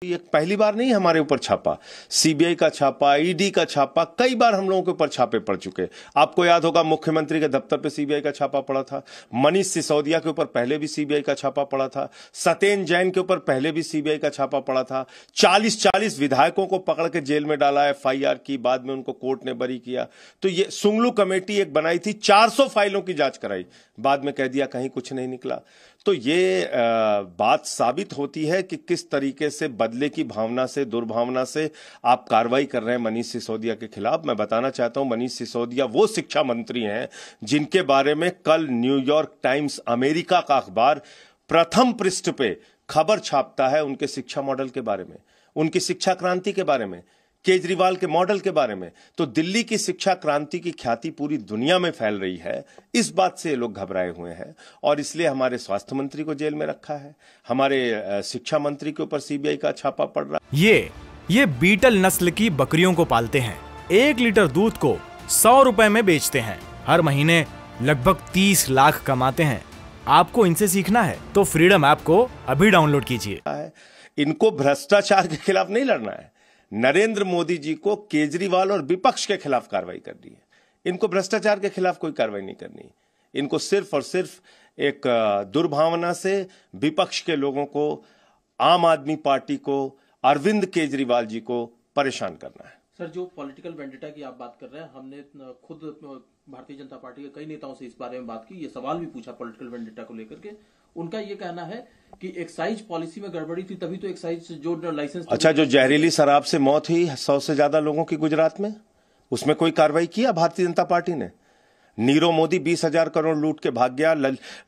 ये पहली बार नहीं हमारे ऊपर छापा, सीबीआई का छापा, ईडी का छापा, कई बार हम लोगों के ऊपर छापे पड़ चुके। आपको याद होगा मुख्यमंत्री के दफ्तर पे सीबीआई का छापा पड़ा था, मनीष सिसोदिया के ऊपर पहले भी सीबीआई का छापा पड़ा था, सत्येंद्र जैन के ऊपर पहले भी सीबीआई का छापा पड़ा था। 40 विधायकों को पकड़ के जेल में डाला, एफआईआर की, बाद में उनको कोर्ट ने बरी किया। तो ये सुंगलू कमेटी एक बनाई थी, 400 फाइलों की जांच कराई, बाद में कह दिया कहीं कुछ नहीं निकला। तो ये बात साबित होती है कि किस तरीके से बदले की भावना से, दुर्भावना से आप कार्रवाई कर रहे हैं मनीष सिसोदिया के खिलाफ। मैं बताना चाहता हूं, मनीष सिसोदिया वो शिक्षा मंत्री हैं जिनके बारे में कल न्यूयॉर्क टाइम्स, अमेरिका का अखबार, प्रथम पृष्ठ पे खबर छापता है उनके शिक्षा मॉडल के बारे में, उनकी शिक्षा क्रांति के बारे में, केजरीवाल के मॉडल के बारे में। तो दिल्ली की शिक्षा क्रांति की ख्याति पूरी दुनिया में फैल रही है। इस बात से लोग घबराए हुए हैं और इसलिए हमारे स्वास्थ्य मंत्री को जेल में रखा है, हमारे शिक्षा मंत्री के ऊपर सीबीआई का छापा पड़ रहा है। ये बीटल नस्ल की बकरियों को पालते हैं। 1 लीटर दूध को 100 रुपए में बेचते हैं। हर महीने लगभग 30 लाख कमाते हैं। आपको इनसे सीखना है तो फ्रीडम ऐप को अभी डाउनलोड कीजिए। इनको भ्रष्टाचार के खिलाफ नहीं लड़ना है, नरेंद्र मोदी जी को केजरीवाल और विपक्ष के खिलाफ कार्रवाई करनी है। इनको भ्रष्टाचार के खिलाफ कोई कार्रवाई नहीं करनी। इनको सिर्फ और सिर्फ एक दुर्भावना से विपक्ष के लोगों को, आम आदमी पार्टी को, अरविंद केजरीवाल जी को परेशान करना है। सर, जो पॉलिटिकल वेंडेटा की आप बात कर रहे हैं, हमने खुद भारतीय जनता पार्टी के कई नेताओं से इस बारे में बात की, ये सवाल भी पूछा पॉलिटिकल वेंडेटा को लेकर के। उनका ये कहना है कि एक्साइज पॉलिसी में गड़बड़ी थी, तभी तो एक्साइज जो लाइसेंस। अच्छा, जो जहरीली शराब से मौत हुई 100 से ज्यादा लोगों की गुजरात में, उसमें कोई कार्रवाई किया भारतीय जनता पार्टी ने? नीरव मोदी 20,000 करोड़ लूट के भाग गया,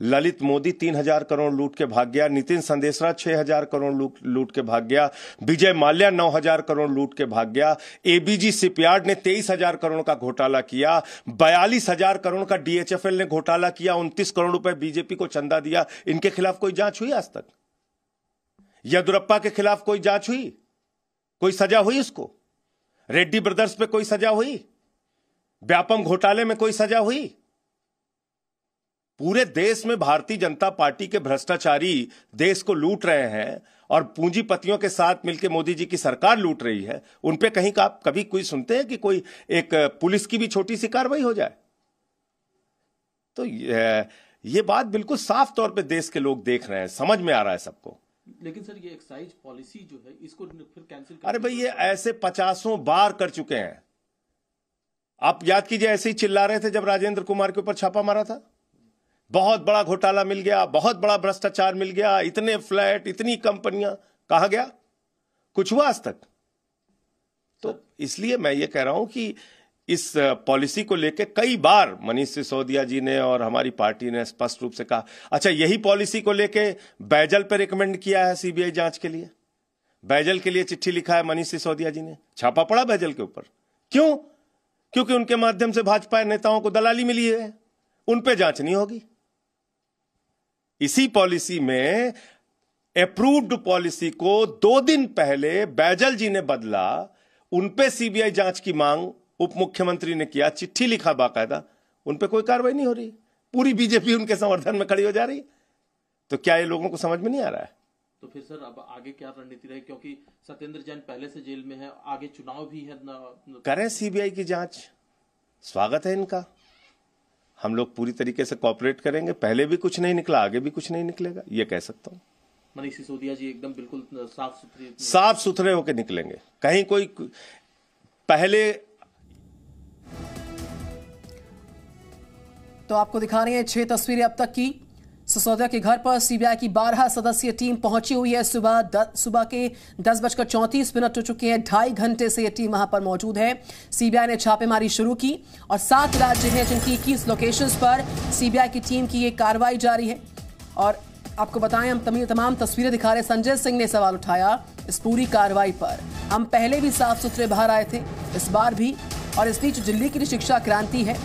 ललित मोदी 3,000 करोड़ लूट के भाग गया, नितिन संदेशरा 6,000 करोड़ लूट के भाग गया, विजय माल्या 9,000 करोड़ लूट के भाग गया, एबीजी शिपयार्ड ने 23,000 करोड़ का घोटाला किया, 42,000 करोड़ का डीएचएफएल ने घोटाला किया, 29 करोड़ रुपए बीजेपी को चंदा दिया। इनके खिलाफ कोई जांच हुई आज तक? येदियुरप्पा के खिलाफ कोई जांच हुई? कोई सजा हुई उसको? रेड्डी ब्रदर्स पे कोई सजा हुई? व्यापम घोटाले में कोई सजा हुई? पूरे देश में भारतीय जनता पार्टी के भ्रष्टाचारी देश को लूट रहे हैं और पूंजीपतियों के साथ मिलकर मोदी जी की सरकार लूट रही है। उन पे कहीं का आप कभी कोई सुनते हैं कि कोई एक पुलिस की भी छोटी सी कार्रवाई हो जाए? तो ये बात बिल्कुल साफ तौर पे देश के लोग देख रहे हैं, समझ में आ रहा है सबको। लेकिन सर, ये एक्साइज पॉलिसी जो है, इसको फिर कैंसिल। अरे भाई, ये ऐसे 50 बार कर चुके हैं। आप याद कीजिए, ऐसे ही चिल्ला रहे थे जब राजेंद्र कुमार के ऊपर छापा मारा था। बहुत बड़ा घोटाला मिल गया, बहुत बड़ा भ्रष्टाचार मिल गया, इतने फ्लैट, इतनी कंपनियां, कहा गया? कुछ हुआ आज तक? तो इसलिए मैं ये कह रहा हूं कि इस पॉलिसी को लेकर कई बार मनीष सिसोदिया जी ने और हमारी पार्टी ने स्पष्ट रूप से कहा। अच्छा, यही पॉलिसी को लेकर बैजल पर रिकमेंड किया है सीबीआई जांच के लिए। बैजल के लिए चिट्ठी लिखा है मनीष सिसोदिया जी ने, छापा पड़ा बैजल के ऊपर। क्यों? क्योंकि उनके माध्यम से भाजपा नेताओं को दलाली मिली है, उन पे जांच नहीं होगी। इसी पॉलिसी में, अप्रूव्ड पॉलिसी को 2 दिन पहले बैजल जी ने बदला, उन पे सीबीआई जांच की मांग उप मुख्यमंत्री ने किया, चिट्ठी लिखा बाकायदा, उन पे कोई कार्रवाई नहीं हो रही। पूरी बीजेपी उनके समर्थन में खड़ी हो जा रही। तो क्या ये लोगों को समझ में नहीं आ रहा है? तो फिर सर, अब आगे क्या रणनीति रहे? क्योंकि सत्येंद्र जैन पहले से जेल में है, आगे चुनाव भी है। करें सीबीआई की जांच, स्वागत है इनका। हम लोग पूरी तरीके से कोऑपरेट करेंगे। पहले भी कुछ नहीं निकला, आगे भी कुछ नहीं निकलेगा, ये कह सकता हूं। मनीष सिसोदिया जी एकदम बिल्कुल साफ सुथरे होकर निकलेंगे। कहीं कोई पहले। तो आपको दिखा रहे हैं 6 तस्वीरें अब तक की। सिसोदिया के घर पर सीबीआई की 12 सदस्यीय टीम पहुंची हुई है। सुबह के 10:34 हो चुके हैं। 2.5 घंटे से यह टीम वहां पर मौजूद है। सीबीआई ने छापेमारी शुरू की और 7 राज्य हैं जिनकी 21 लोकेशंस पर सीबीआई की टीम की ये कार्रवाई जारी है। और आपको बताएं, हम तमाम तस्वीरें दिखा रहे हैं। संजय सिंह ने सवाल उठाया इस पूरी कार्रवाई पर। हम पहले भी साफ सुथरे बाहर आए थे, इस बार भी। और इस बीच दिल्ली की शिक्षा क्रांति है,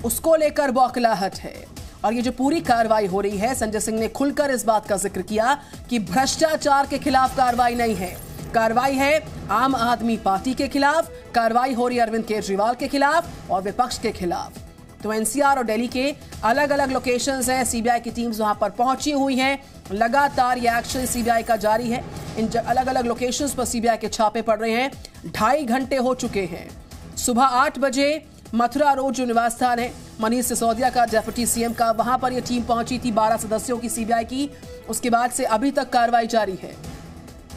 उसको लेकर बौखलाहट है। और ये जो पूरी कार्रवाई हो रही है, संजय सिंह ने खुलकर इस बात का जिक्र किया कि भ्रष्टाचार के खिलाफ कार्रवाई नहीं है, कार्रवाई है आम आदमी पार्टी के खिलाफ, कार्रवाई हो रही है अरविंद केजरीवाल के खिलाफ और विपक्ष के खिलाफ। तो एनसीआर और दिल्ली के अलग अलग लोकेशंस हैं, सीबीआई की टीम्स वहां पर पहुंची हुई हैं। लगातार ये एक्शन सीबीआई का जारी है। इन अलग अलग लोकेशंस पर सीबीआई के छापे पड़ रहे हैं। 2.5 घंटे हो चुके हैं। सुबह 8 बजे मथुरा रोड जो निवास स्थान है मनीष सिसोदिया का, डिप्टी सीएम का, वहां पर यह टीम पहुंची थी 12 सदस्यों की सीबीआई की। उसके बाद से अभी तक कार्रवाई जारी है।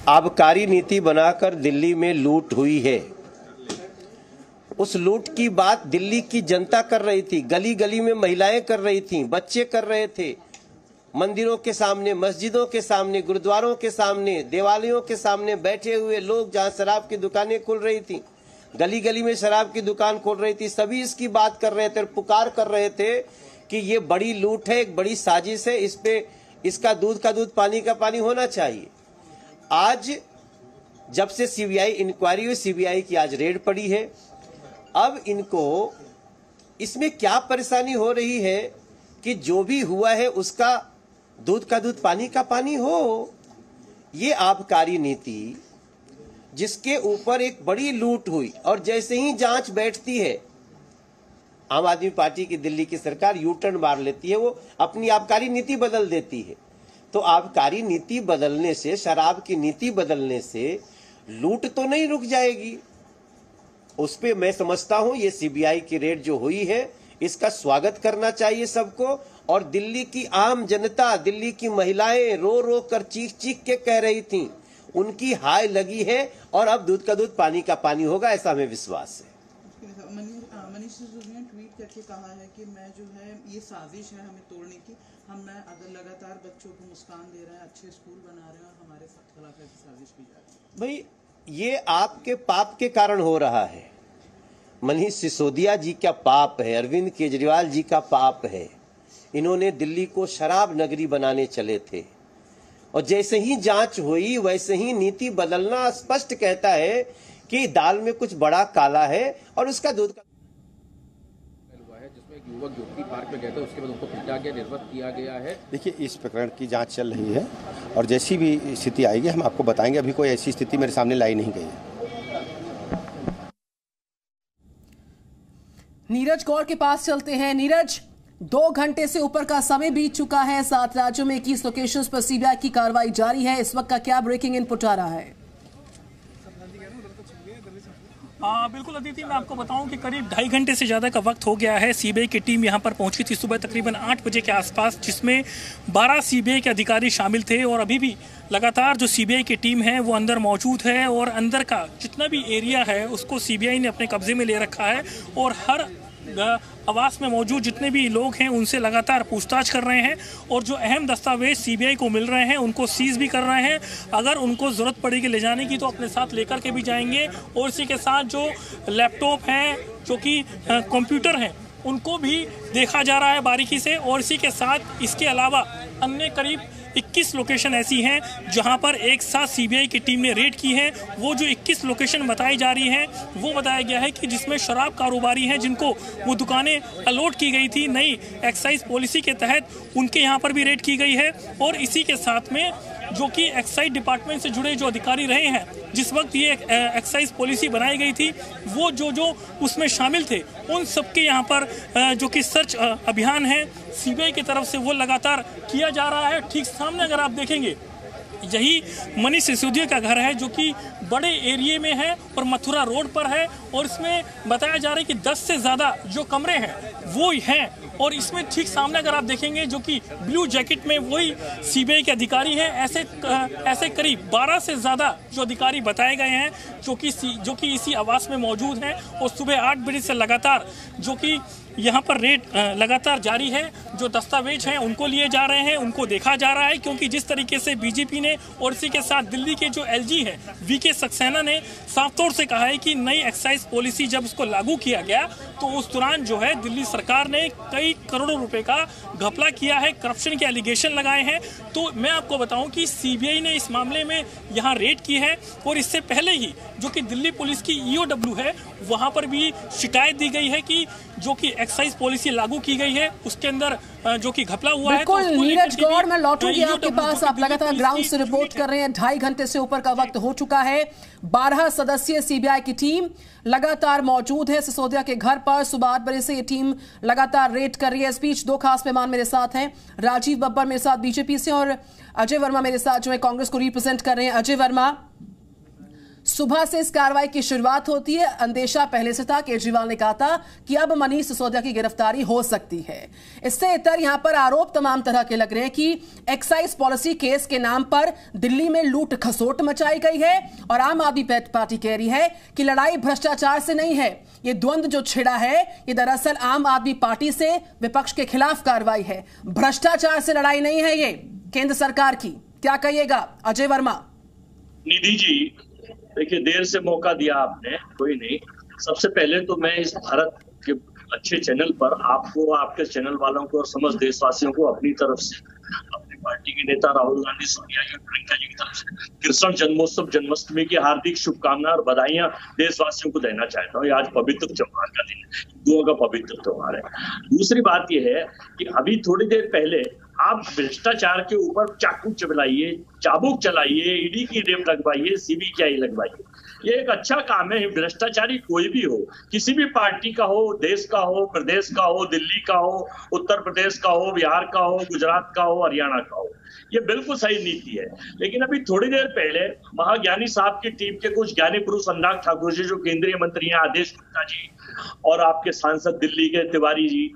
आबकारी नीति बनाकर दिल्ली में लूट हुई है। उस लूट की बात दिल्ली की जनता कर रही थी, गली गली में महिलाएं कर रही थी, बच्चे कर रहे थे, मंदिरों के सामने, मस्जिदों के सामने, गुरुद्वारों के सामने, देवालयों के सामने बैठे हुए लोग, जहां शराब की दुकानें खुल रही थी, गली गली में शराब की दुकान खोल रही थी, सभी इसकी बात कर रहे थे और पुकार कर रहे थे कि ये बड़ी लूट है, एक बड़ी साजिश है, इस पे इसका दूध का दूध पानी का पानी होना चाहिए। आज जब से सीबीआई इंक्वायरी हुई, सीबीआई की आज रेड पड़ी है। अब इनको इसमें क्या परेशानी हो रही है कि जो भी हुआ है उसका दूध का दूध पानी का पानी हो। ये आबकारी नीति जिसके ऊपर एक बड़ी लूट हुई और जैसे ही जांच बैठती है, आम आदमी पार्टी की दिल्ली की सरकार यू टर्न मार लेती है, वो अपनी आबकारी नीति बदल देती है। तो आबकारी नीति बदलने से, शराब की नीति बदलने से लूट तो नहीं रुक जाएगी। उस पे मैं समझता हूं ये सीबीआई की रेड जो हुई है इसका स्वागत करना चाहिए सबको। और दिल्ली की आम जनता, दिल्ली की महिलाएं रो रो कर चीख चीख के कह रही थी, उनकी हाय लगी है और अब दूध का दूध पानी का पानी होगा, ऐसा हमें विश्वास है। मनीष सिसोदिया ने ट्वीट करके कहा है कि मैं जो है ये साजिश है हमें तोड़ने की, हम अगर लगातार बच्चों को मुस्कान दे रहे हैं, अच्छे स्कूल बना रहे हैं, हमारे खिलाफ ऐसी साजिश की जा रही है। भाई ये आपके पाप के कारण हो रहा है। मनीष सिसोदिया जी का पाप है, अरविंद केजरीवाल जी का पाप है। इन्होंने दिल्ली को शराब नगरी बनाने चले थे और जैसे ही जांच हुई वैसे ही नीति बदलना स्पष्ट कहता है कि दाल में कुछ बड़ा काला है और उसका दूध का हुआ है, जिसमें एक युवक ज्योति पार्क में गए थे, उसके बाद उनको पीटा गया, निर्वत किया गया है। देखिए, इस प्रकरण की जांच चल रही है और जैसी भी स्थिति आएगी हम आपको बताएंगे। अभी कोई ऐसी स्थिति मेरे सामने लाई नहीं गई है। नीरज गौर के पास चलते हैं। नीरज, 2 घंटे से ऊपर का समय बीत चुका है। 7 राज्यों में 21 लोकेशंस पर सीबीआई की कार्रवाई जारी है। इस वक्त का क्या ब्रेकिंग इनपुट आ रहा है? बिल्कुल अदिति, मैं आपको बताऊं कि करीब 2.5 घंटे से ज़्यादा का वक्त हो गया है। सीबीआई की टीम यहां पर पहुंची थी सुबह तकरीबन 8 बजे के आसपास, जिसमें 12 सीबीआई के अधिकारी शामिल थे और अभी भी लगातार जो सीबीआई की टीम है वो अंदर मौजूद है और अंदर का जितना भी एरिया है उसको सीबीआई ने अपने कब्जे में ले रखा है और हर आवास में मौजूद जितने भी लोग हैं उनसे लगातार पूछताछ कर रहे हैं और जो अहम दस्तावेज सीबीआई को मिल रहे हैं उनको सीज भी कर रहे हैं। अगर उनको ज़रूरत पड़ेगी ले जाने की तो अपने साथ लेकर के भी जाएंगे और इसी के साथ जो लैपटॉप हैं, जो कि कंप्यूटर हैं, उनको भी देखा जा रहा है बारीकी से। और इसी के साथ इसके अलावा अन्य करीब 21 लोकेशन ऐसी हैं जहां पर एक साथ सीबीआई की टीम ने रेड की है। वो जो 21 लोकेशन बताई जा रही हैं वो बताया गया है कि जिसमें शराब कारोबारी हैं जिनको वो दुकानें अलॉट की गई थी नई एक्साइज पॉलिसी के तहत, उनके यहाँ पर भी रेड की गई है। और इसी के साथ में जो कि एक्साइज डिपार्टमेंट से जुड़े जो अधिकारी रहे हैं जिस वक्त ये एक्साइज पॉलिसी बनाई गई थी, वो जो उसमें शामिल थे उन सबके यहाँ पर जो कि सर्च अभियान है सीबीआई की तरफ से वो लगातार किया जा रहा है। ठीक सामने अगर आप देखेंगे यही मनीष सिसोदिया का घर है जो कि बड़े एरिया में है और मथुरा रोड पर है और इसमें बताया जा रहा है कि 10 से ज़्यादा जो कमरे हैं वो हैं। और इसमें ठीक सामने अगर आप देखेंगे जो कि ब्लू जैकेट में वही सीबीआई के अधिकारी हैं। ऐसे करीब 12 से ज़्यादा जो अधिकारी बताए गए हैं जो कि इसी आवास में मौजूद हैं और सुबह 8 बजे से लगातार जो कि यहाँ पर रेड लगातार जारी है। जो दस्तावेज हैं उनको लिए जा रहे हैं, उनको देखा जा रहा है, क्योंकि जिस तरीके से बीजेपी ने और इसी के साथ दिल्ली के जो एलजी है वीके सक्सेना ने साफ तौर से कहा है कि नई एक्साइज पॉलिसी जब उसको लागू किया गया तो उस दौरान जो है दिल्ली सरकार ने कई करोड़ों रुपए का घपला किया है, करप्शन के एलिगेशन लगाए हैं। तो मैं आपको बताऊं कि सीबीआई ने इस मामले में यहाँ रेड की है और इससे पहले ही जो कि दिल्ली पुलिस की ईओडब्ल्यू है वहाँ पर भी शिकायत दी गई है कि जो कि एक्साइज पॉलिसी लागू की गई है उसके अंदर जो कि घपला हुआ है। बिल्कुल नीरज गौड़, मैं लौटूंगी आपके पास। आप लगातार ग्राउंड से रिपोर्ट कर रहे हैं। 2.5 घंटे से ऊपर का वक्त हो चुका है। 12 सदस्यीय सीबीआई की टीम लगातार मौजूद है सिसोदिया के घर पर। सुबह 8 बजे से ये टीम लगातार रेड कर रही है। इस बीच 2 खास मेहमान मेरे साथ हैं। राजीव बब्बर मेरे साथ बीजेपी से और अजय वर्मा मेरे साथ जो है कांग्रेस को रिप्रेजेंट कर रहे हैं। अजय वर्मा, सुबह से इस कार्रवाई की शुरुआत होती है। अंदेशा पहले से था, केजरीवाल ने कहा था कि अब मनीष सिसोदिया की गिरफ्तारी हो सकती है। इससे इतर यहां पर आरोप तमाम तरह के लग रहे हैं कि एक्साइज पॉलिसी केस के नाम पर दिल्ली में लूट खसोट मचाई गई है और आम आदमी पार्टी कह रही है कि लड़ाई भ्रष्टाचार से नहीं है। ये द्वंद्व जो छिड़ा है ये दरअसल आम आदमी पार्टी से विपक्ष के खिलाफ कार्रवाई है, भ्रष्टाचार से लड़ाई नहीं है ये केंद्र सरकार की। क्या कहिएगा अजय वर्मा? निधि जी, देखिए देर से मौका दिया आपने, कोई नहीं। सबसे पहले तो मैं इस भारत के अच्छे चैनल पर आपको, आपके चैनल वालों को और समस्त देशवासियों को अपनी तरफ से, अपनी पार्टी के नेता राहुल गांधी, सोनिया जी, प्रियंका जी की तरफ से कृष्ण जन्मोत्सव, जन्माष्टमी की हार्दिक शुभकामनाएं और बधाइयां देशवासियों को देना चाहता हूँ। आज पवित्र त्योहार का दिन है, हिंदुओं का पवित्र त्योहार है। दूसरी बात यह है कि अभी थोड़ी देर पहले आप भ्रष्टाचार के ऊपर चाकू चलाइए, चाबुक चलाइए, ईडी की रेप लगवाइए, सीबीआई लगवाइए। ये एक अच्छा काम है। भ्रष्टाचारी कोई भी हो, किसी भी पार्टी का हो, देश का हो, प्रदेश का हो, दिल्ली का हो, उत्तर प्रदेश का हो, बिहार का हो, गुजरात का हो, हरियाणा का हो, ये बिल्कुल सही नीति है। लेकिन अभी थोड़ी देर पहले महाज्ञानी साहब की टीम के कुछ ज्ञानी पुरुष, अनुराग ठाकुर जी जो केंद्रीय मंत्री हैं, आदेश गुप्ता जी और आपके सांसद दिल्ली के तिवारी जी,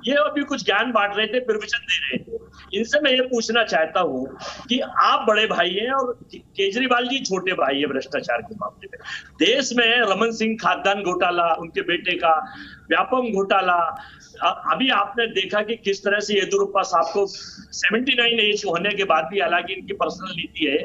ये अभी कुछ ज्ञान बांट रहे थे, प्रवचन दे रहे थे। इनसे मैं ये पूछना चाहता हूं कि आप बड़े भाई हैं और केजरीवाल जी छोटे भाई हैं भ्रष्टाचार के मामले में। देश में रमन सिंह खाद्यान्न घोटाला, उनके बेटे का व्यापम घोटाला, अभी आपने देखा कि किस तरह से येदियुरप्पा साहब को 79 एज होने के बाद भी, हालांकि इनकी पर्सनल नीति है,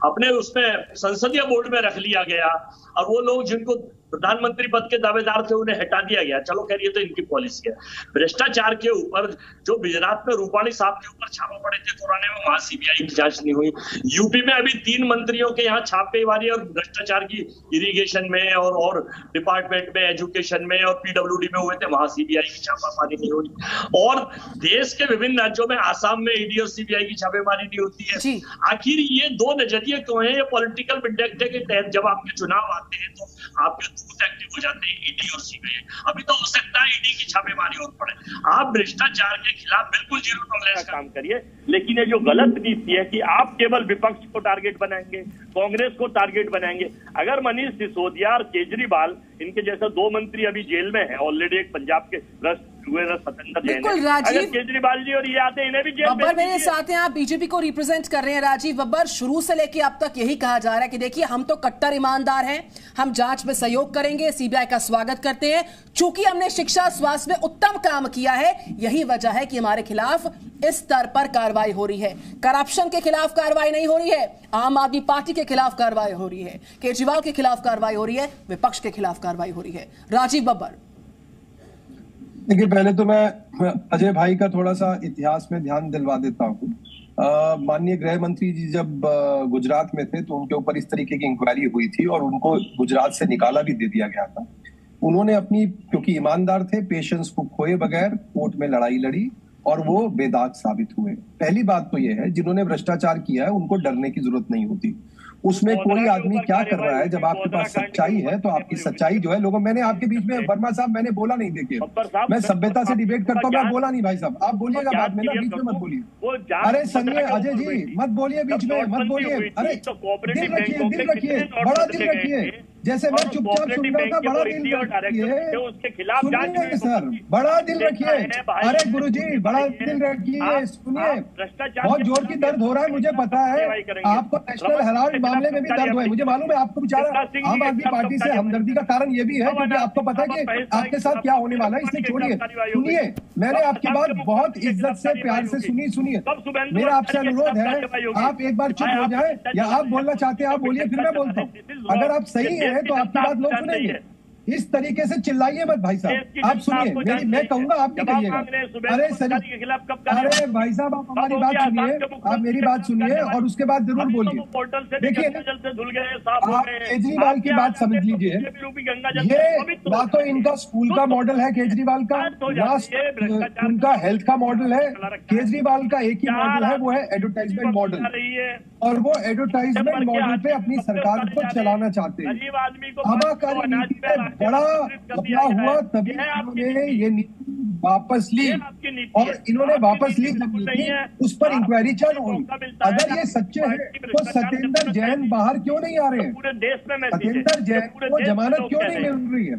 अपने उसमें संसदीय बोर्ड में रख लिया गया और वो लोग जिनको प्रधानमंत्री पद के दावेदार थे उन्हें हटा दिया गया। चलो खैर ये तो इनकी पॉलिसी है। भ्रष्टाचार के ऊपर जो गुजरात में रूपाणी साहब के ऊपर छापा पड़े थे पुराने में, वहां सीबीआई की जांच नहीं हुई। यूपी में अभी 3 मंत्रियों के यहाँ छापेमारी और भ्रष्टाचार की इरिगेशन में और डिपार्टमेंट में, एजुकेशन में और पीडब्ल्यूडी में हुए थे, वहां सीबीआई की छापामारी नहीं हुई। और देश के विभिन्न राज्यों में, आसाम में ईडी और सीबीआई की छापेमारी नहीं होती है। आखिर ये 2 नजरिए क्यों है? ये पॉलिटिकल विंडेक्टा के तहत जब आपके चुनाव आते हैं तो आपके एक्टिव हो जाते हैं ईडी और सीबीआई। अभी तो हो सकता है ईडी की छापेमारी और पड़े। आप भ्रष्टाचार के खिलाफ बिल्कुल जीरो टॉलरेंस का काम करिए, लेकिन ये जो गलत नीति है कि आप केवल विपक्ष को टारगेट बनाएंगे, कांग्रेस को टारगेट बनाएंगे। अगर मनीष सिसोदिया और केजरीवाल, इनके जैसे 2 मंत्री अभी जेल में है ऑलरेडी, एक पंजाब के राजीव केजरीवाल जी और ये आते हैं, इन्हें भी जेल में। बब्बर मेरे साथ हैं, आप बीजेपी को रिप्रेजेंट कर रहे हैं। राजीव बब्बर, शुरू से लेके अब तक यही कहा जा रहा है कि देखिए हम तो कट्टर ईमानदार हैं, हम जांच में सहयोग करेंगे, सीबीआई का स्वागत करते हैं। चूंकि हमने शिक्षा स्वास्थ्य में उत्तम काम किया है, यही वजह है कि हमारे खिलाफ इस स्तर पर कार्रवाई हो रही है। करप्शन के खिलाफ कार्रवाई नहीं हो रही है, आम आदमी पार्टी के खिलाफ कार्रवाई हो रही है, केजरीवाल के खिलाफ कार्रवाई हो रही है, विपक्ष के खिलाफ कार्रवाई हो रही है। राजीव बब्बर, देखिए पहले तो मैं अजय भाई का थोड़ा सा इतिहास में ध्यान दिलवा देता हूँ। माननीय गृह मंत्री जी जब गुजरात में थे तो उनके ऊपर इस तरीके की इंक्वायरी हुई थी और उनको गुजरात से निकाला भी दे दिया गया था। उन्होंने अपनी, क्योंकि ईमानदार थे, पेशेंस को खोए बगैर कोर्ट में लड़ाई लड़ी और वो बेदाग साबित हुए। पहली बात तो ये है, जिन्होंने भ्रष्टाचार किया है उनको डरने की जरूरत नहीं होती। उसमें कोई आदमी क्या कर रहा है, जब आपके पास सच्चाई है तो आपकी सच्चाई जो है लोगों, मैंने आपके बीच में, वर्मा साहब मैंने बोला नहीं, देखिए मैं सभ्यता से डिबेट करता हूँ, मैं बोला नहीं भाई साहब, आप बोलिएगा बाद में ना, बीच में मत बोलिए। अरे सुनिए अजय जी, मत बोलिए बीच में, मत बोलिए। अरे दिल रखिए, दिल रखिए, बड़ा दिल रखिए। जैसे मैं चुपचाप सुन रहा था, बड़ा दिल रखिए, सुनिए सर, बड़ा दिल रखिए। अरे गुरुजी बड़ा दिल रखिए, सुनिए, बहुत जोर की दर्द हो रहा है, मुझे पता है। आपको नेशनल हेराल्ड मामले में भी दर्द है, मुझे मालूम है। आपको बेचारा आम आदमी पार्टी से हमदर्दी का कारण ये भी है क्योंकि आपको पता है कि आपके साथ क्या होने वाला है, इसलिए छोड़िए। सुनिए, मैंने आपकी बात बहुत इज्जत से, प्यार से सुनी। सुनिए, मेरा आपसे अनुरोध है, आप एक बार चुप हो जाए, या आप बोलना चाहते हैं आप बोलिए, फिर मैं बोलता हूँ। अगर आप सही है तो आपकी बात लोग सुनेंगे। इस तरीके से चिल्लाइए मत भाई साहब। आप सुनिए, मैं कहूंगा आप भी कहिएगा। अरे अरे भाई साहब, आप हमारी बात सुनिए, आप मेरी बात सुनिए और उसके बाद जरूर बोलिए। देखिए, आप केजरीवाल की बात समझ लीजिए, ये ना तो इनका स्कूल का मॉडल है केजरीवाल का, ना उनका हेल्थ का मॉडल है। केजरीवाल का एक ही मॉडल है, वो है एडवर्टाइजमेंट मॉडल, और वो एडवर्टाइजमेंट मॉडल पे अपनी सरकार को चलाना चाहते हैं। आबाकारी नीति में बड़ा घपला हुआ, तभी इन्होंने ये नीति वापस ली, और इन्होंने वापस ली जब नीति, उस पर इंक्वायरी चालू हुई। अगर ये सच्चे हैं तो सत्येंद्र जैन बाहर क्यों नहीं आ रहे हैं? सत्येंद्र जैन को जमानत क्यों नहीं मिल रही है?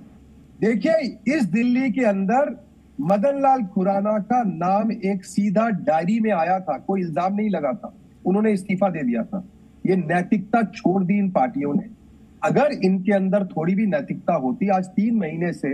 देखिए, इस दिल्ली के अंदर मदन लाल खुराना का नाम एक सीधा डायरी में आया था, कोई इल्जाम नहीं लगा था, उन्होंने इस्तीफा दे दिया था। ये नैतिकता छोड़ दी इन पार्टियों ने। अगर इनके अंदर थोड़ी भी नैतिकता होती, आज 3 महीने से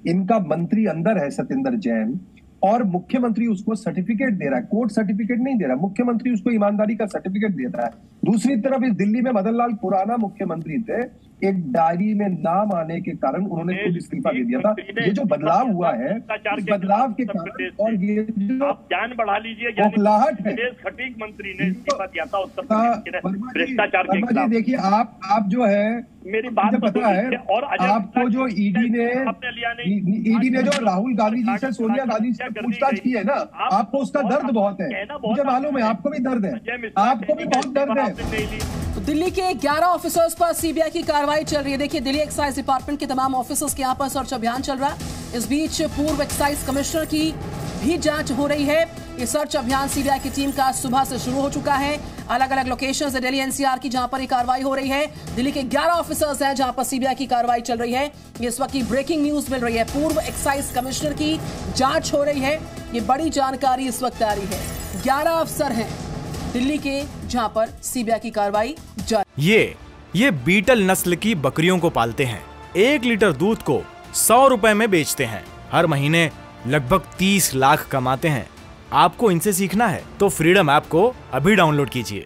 इनका मंत्री अंदर है सत्येंद्र जैन, और मुख्यमंत्री उसको सर्टिफिकेट दे रहा है, कोर्ट सर्टिफिकेट नहीं दे रहा, मुख्यमंत्री उसको ईमानदारी का सर्टिफिकेट दे रहा है। दूसरी तरफ इस दिल्ली में मदन लाल खुराना मुख्यमंत्री थे, एक डायरी में नाम आने के कारण उन्होंने खुद इस्तीफा दे दिया था। ये जो बदलाव हुआ है, इस बदलाव के कारण, और ये जो जान बढ़ा लीजिए, बौखलाहट है, खटीक मंत्री ने इस्तीफा दिया था उत्तर प्रदेश के भ्रष्टाचार के खिलाफ। देखिए, आप जो है, मेरी बात पता है, और आपको जो ईडी ने जो राहुल गांधी जी से, सोनिया गांधी से पूछताछ की है ना, आपको उसका दर्द बहुत है, मुझे मालूम है, आपको भी दर्द है, आपको भी बहुत दर्द है। तो दिल्ली के 11 ऑफिसर्स पर सीबीआई की कार्रवाई चल रही है। देखिए, दिल्ली एक्साइज डिपार्टमेंट के तमाम ऑफिसर्स के यहाँ पर सर्च अभियान चल रहा है। इस बीच पूर्व एक्साइज कमिश्नर की भी जांच हो रही है। ये सर्च अभियान सीबीआई की टीम का सुबह से शुरू हो चुका है। अलग अलग लोकेशंस है दिल्ली एनसीआर की, जहां पर ये कार्रवाई हो रही है। दिल्ली के 11 ऑफिसर्स हैं जहां पर सीबीआई की कार्रवाई चल रही है। ये इस वक्त की ब्रेकिंग न्यूज मिल रही है। पूर्व एक्साइज कमिश्नर की जांच हो रही है, ये बड़ी जानकारी इस वक्त आ रही है। 11 अफसर हैं दिल्ली के जहां पर सीबीआई की कार्रवाई जारी। ये बीटल नस्ल की बकरियों को पालते हैं। 1 लीटर दूध को 100 रुपए में बेचते हैं। हर महीने लगभग 30 लाख कमाते हैं। आपको इनसे सीखना है तो फ्रीडम ऐप को अभी डाउनलोड कीजिए।